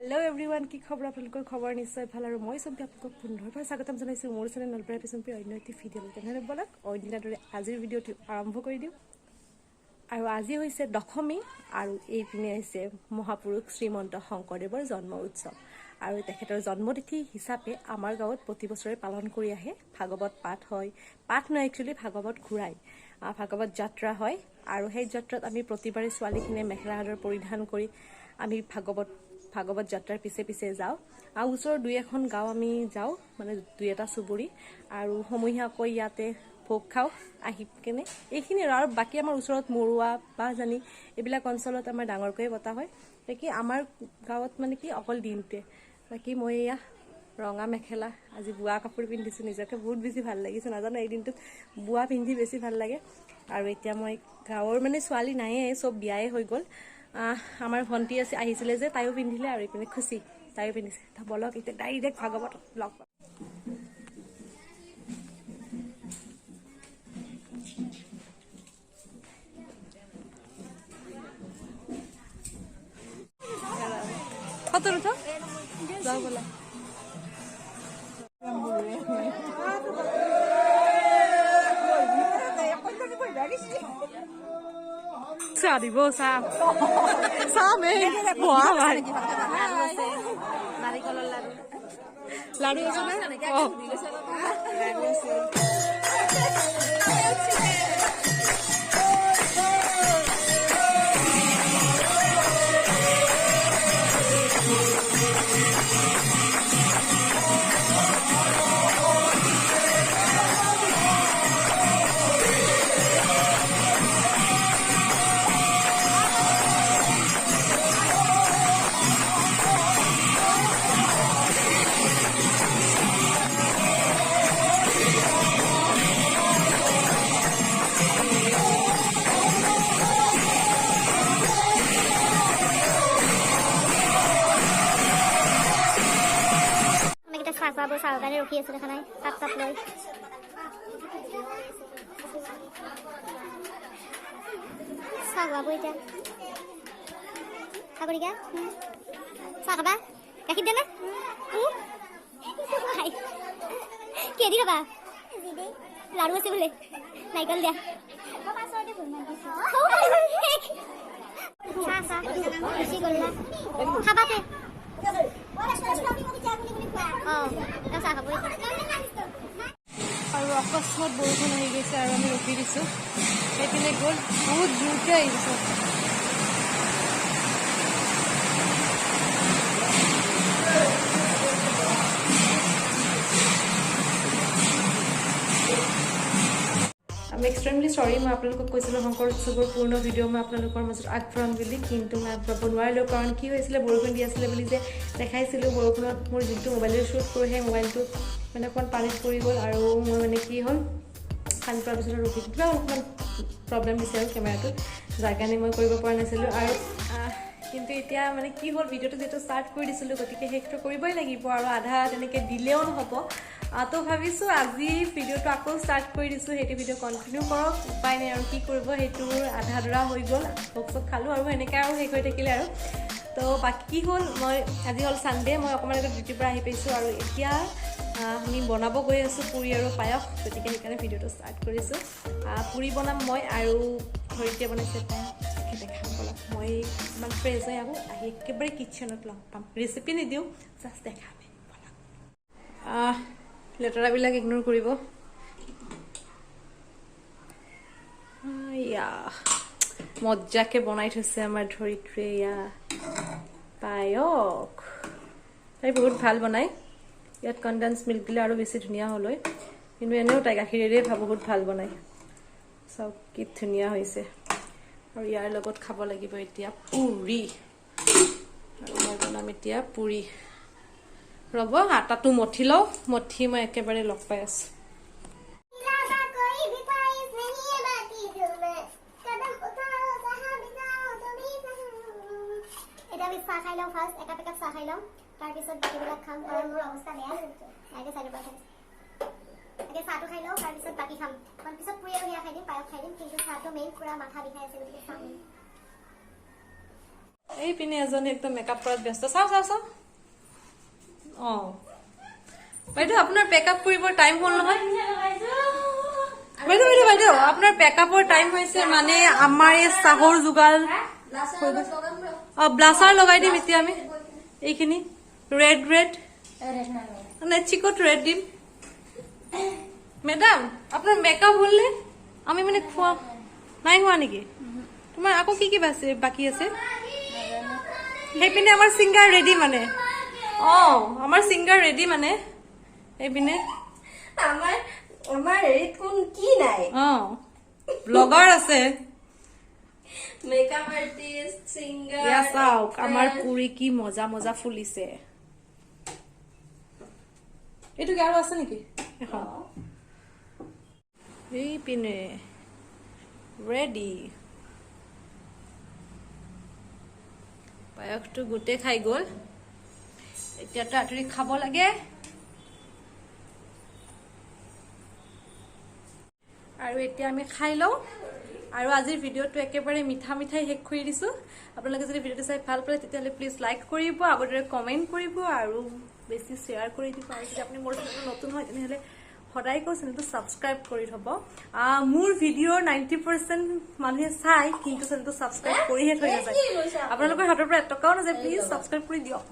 Hello everyone की खबर आपलोकर खबर निश्चय ভাল আৰু মই সব আপোনাক পুনৰবাৰ স্বাগতম জনাইছো মোৰ চেনেল নলপৰা পিছন পে অন্য এটি ভিডিঅ লৈ কেনে বলক অন্য দৰে আজিৰ ভিডিঅটো আৰম্ভ কৰি দিও আৰু আজি হৈছে দশমী আৰু এই পিনে আছে মহাপুৰুষ শ্ৰীমন্ত শংকৰদেৱৰ জন্ম উৎসৱ আৰু তেখেতৰ জন্মতিথি হিচাপে আমাৰ গাঁৱত প্ৰতি বছৰে পালন কৰি আহে ভাগৱত পাঠ হয় পাঠ নহয় একচুয়ালি ভাগৱত ঘুৰাই ভাগৱত যাত্ৰা হয় আৰু সেই যাত্ৰাত আমি প্ৰতিবাৰে ছোৱালীখিনে মেখেলা চাদৰ পৰিধান কৰি আমি ভাগৱত যাত্ৰাৰ পিছে পিছে যাও আৰু ওচৰ দুই এখন গাঁও আমি যাও মানে দুই এটা সুবুৰী আৰু সমহিয়াকৈ ইয়াতে ভোগ খাও আহি কেনে এইখিনি আৰু বাকি আমাৰ ওচৰত মৰুৱা বাজানি এইবিলাক অঞ্চলত আমাৰ ডাঙৰকৈ বতা হয় কি আমাৰ গাঁৱত মানে কি অকল দিনতে বাকি মই ইয়া ৰঙা মেখেলা আজি বুৱা কাপোৰ পিন্ধিছো নিজকে বহুত বেছি ভাল লাগিছে নাজানো এই দিনটো বুৱা পিন্ধি বেছি ভাল লাগে আৰু এতিয়া মই গাঁৱৰ মানে ছোৱালী নাইয়ে সব বিয়ায়ে হৈ গল আমাৰ ভন্টি আছে আহিছিলে যে তাইও পিন্ধিলে আৰু ইপিনে খুশি তাইও পিন্ধিছে তা বলক এতিয়া ডাইৰেক্ট ভাগৱত ব্লগ কত উঠো যাও বলা Saribo Sam. Sam Wah, narikol laru. Laru apa? Oh. চাউকানে ৰখি আছে দেখা নাই কাপ কাপ লৈ চাহ বাবু এতিয়া আগৰিকা চাহ খাবা গাখীৰ দে না কেদি খাবা লাড়ু আছে বোলে নাইকল দিয়া চাহ চাহ বেছি কৰিলা খাবাতে আৰু অকস্মাত বৰষুণ আহি গৈছে আৰু আমি ৰখি দিছো সেইপিনে গ'ল বহুত জোৰকে আহিছে আমি এক্সট্ৰিমলি সৰি মই আপোনালোকক কৈছিলোঁ শংকৰ উৎসৱৰ পূৰ্ণ ভিডিঅ' মই আপোনালোকৰ মাজত আগবঢ়াম বুলি কিন্তু মই আগবঢ়াব নোৱাৰিলোঁ কাৰণ কি হৈছিলে বৰষুণ দি আছিলে বুলি যে দেখাইছিলোঁ বৰষুণত মোৰ যিটো মোবাইলেৰে শ্বুট কৰোঁ সেই মোবাইলটো মানে অকণমান পানীত পৰি গ'ল আৰু মোৰ মানে কি হ'ল পানী পৰাৰ পিছত ৰখি কিবা অকণমান প্ৰব্লেম দিছে আৰু কেমেৰাটোত যাৰ কাৰণে মই কৰিব পৰা নাছিলোঁ আৰু কিন্তু এতিয়া মানে কি হ'ল ভিডিঅ'টো যিহেতু ষ্টাৰ্ট কৰি দিছিলোঁ গতিকে শেষটো কৰিবই লাগিব আৰু আধা তেনেকৈ দিলেও নহ'ব তো ভাবিছোঁ আজি ভিডিঅ'টো আকৌ ষ্টাৰ্ট কৰি দিছোঁ সেইটো ভিডিঅ' কণ্টিনিউ কৰক উপায় নাই আৰু কি কৰিব সেইটোৰ আধা ধৰা হৈ গ'ল ভোগ চোগ খালোঁ আৰু এনেকৈ আৰু শেষ হৈ থাকিলে আৰু তো বাকী কি হ'ল মই আজি হ'ল ছানডে মই অকণমান এটা ডিউটিৰ পৰা আহি পাইছোঁ আৰু এতিয়া আমি বনাব গৈ আছোঁ পুৰি আৰু পায়স গতিকে সেইকাৰণে ভিডিঅ'টো ষ্টাৰ্ট কৰিছোঁ পুৰি বনাম মই আৰু ধৰিত্ৰীয়ে বনাইছে তাই দেখাম বলক মই ইমান ফ্ৰেছ হৈ আহোঁ আহি একেবাৰে কিটচেনত লগ পাম ৰেচিপি নিদিওঁ জাষ্ট দেখাম বলক লেতেৰাবিলাক ইগনোৰ কৰিব মজ্জাকে বনাই থৈছে আমাৰ ধৰিত্ৰীয়ে পায়স তাই বহুত ভাল বনায় ইয়াত কনডেন্স মিল্ক দিলে আৰু বেছি ধুনীয়া হ'ল হয় কিন্তু এনেও তাই গাখীৰেৰে বহুত ভাল বনায় চাওক কি ধুনীয়া হৈছে আৰু ইয়াৰ লগত খাব লাগিব এতিয়া পুৰি আৰু মই বনাম এতিয়া পুৰি ৰ'ব আটাটো মঠি লওঁ মঠি মই একেবাৰে লগ পাই আছোঁ এতিয়া আমি চাহ খাই লওঁ ফাৰ্ষ্ট একাপ একাপ চাহ খাই লওঁ তাৰপিছত বাকীবিলাক খাম কাৰণ মোৰ অৱস্থা বেয়া এনেকৈ চাইডৰ পৰা আগে চাহটো খাই লওঁ তাৰপিছত বাকী খাম কাৰণ পিছত পুৰি আৰু সেয়া খাই দিম পায়স খাই দিম কিন্তু চাহটো মেইন পুৰা মাথা বিষাই আছে গতিকে চাহ এই পিনে এজনী একদম মেকআপ কৰাত ব্যস্ত চাও চাও চাও অ বাইদেউ আপোনাৰ মেকআপ কৰিবৰ টাইম হ'ল নহয় বাইদেউ বাইদেউ বাইদেউ আপোনাৰ মেকআপৰ টাইম হৈছে মানে আমাৰ এই চাহৰ যোগাৰ ব্লাছাৰ লগাই দিম এতিয়া আমি এইখিনি ৰেড ৰেড মানে চিকট ৰেড দিম মেডাম আপোনাৰ মেকআপ হ'লনে আমি মানে খোৱা নাই হোৱা নেকি তোমাৰ আকৌ কি কি বাকি আছে সেইপিনে আমাৰ সিঙ্গাৰ ৰেডি মানে আমাৰ সিঙ্গাৰ ৰেডি মানে এইপিনে আমাৰ হেৰিত কোন কি নাই ব্লগাৰ আছে মেকআপ আৰ্টিষ্ট সিঙ্গাৰ ইয়া চাওক আমাৰ পুৰি কি মজা মজা ফুলিছে এইটো কি আৰু আছে নেকি এখন এইপিনে ৰেডি পায়সটো গোটেই খাই গ'ল এতিয়া তাড়াতাড়ি খাব লাগে আৰু এতিয়া আমি খাই লওঁ আৰু আজিৰ ভিডিঅ'টো একেবাৰে মিঠা মিঠাই শেষ কৰি দিছো আপোনালোকে যদি ভিডিঅ'টো চাই ভাল পালে তেতিয়াহ'লে প্লিজ লাইক কৰিব আগতে কমেন্ট কৰিব আৰু বেছি শ্বেয়াৰ কৰি দিব আৰু যদি আপুনি মোৰ চেনেল নতুন হয় তেনেহ'লে সদায় কৈ চেনেলটো ছাবস্ক্ৰাইব কৰি থব মোৰ ভিডিঅ'ৰ 90% মানুহে চাই কিন্তু চেনেলটো ছাবস্ক্ৰাইব কৰিহে থৈ নাযায় আপোনালোকৰ হাতৰ পৰা এটকাও নাযায় প্লিজ ছাবস্ক্ৰাইব কৰি দিয়ক